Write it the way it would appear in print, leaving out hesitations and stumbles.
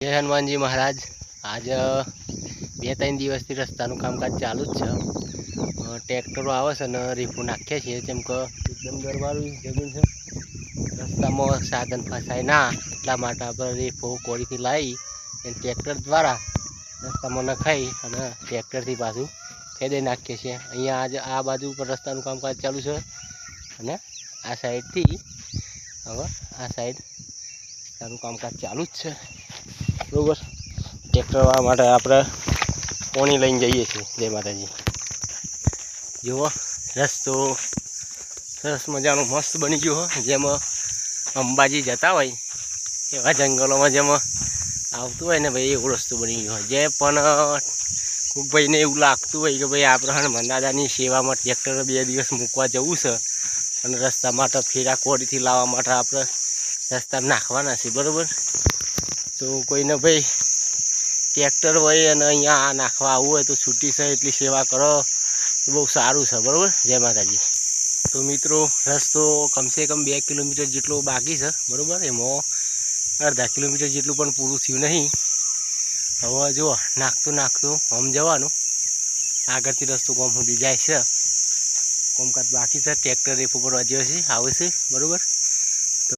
જય હનુમાનજી મહારાજ। આજ 2-3 દિવસથી રસ્તાનું કામકાજ ચાલુ જ છે। ટ્રેક્ટરો આવે છે ને રીફું નાખીએ છીએ, જેમ કે એકદમ ગરવાળું જમીન છે, રસ્તામાં સાધન ફસાય ના, એટલા માટે આપણે રીફું કોળીથી લાવી અને ટ્રેક્ટર દ્વારા રસ્તામાં નખાઈ અને ટ્રેક્ટરથી પાછું ખેડી નાખીએ છીએ। અહીંયા આજે આ બાજુ પર રસ્તાનું કામકાજ ચાલુ છે અને આ સાઈડથી હવે આ સાઈડ રસ્તાનું કામકાજ ચાલુ જ છે, બરાબર। ટ્રેક્ટર વાળવા માટે આપણે પોણી લઈને જઈએ છીએ। જય માતાજી। જુઓ રસ્તો સરસ મજાનો મસ્ત બની ગયો હોય, જેમાં અંબાજી જતા હોય એવા જંગલોમાં જેમાં આવતું હોય ને ભાઈ, એવો રસ્તો બની ગયો હોય। જે પણ ખૂબ ભાઈને એવું લાગતું હોય કે ભાઈ આપણે હનુમાન દાદાની સેવામાં ટ્રેક્ટર 2 દિવસ મૂકવા જવું છે અને રસ્તા માટે ફેરા કોડીથી લાવવા માટે આપણે રસ્તા નાખવાના છે, બરાબર। તો કોઈને ભાઈ ટ્રેક્ટર હોય અને અહીંયા નાખવા આવવું હોય તો છૂટી છે એટલી સેવા કરો તો બહુ સારું છે, બરાબર। જય માતાજી। તો મિત્રો રસ્તો કમસે કમ 2 કિલોમીટર જેટલો બાકી છે, બરાબર। એમાં અડધા કિલોમીટર જેટલું પણ પૂરું થયું નહીં। હવે જુઓ નાખતું આમ જવાનું, આગળથી રસ્તો ગામ સુધી જાય છે, કામકાજ બાકી છે। ટ્રેક્ટર રેફ ઉપર વધ્યો છે, આવે છે, બરાબર।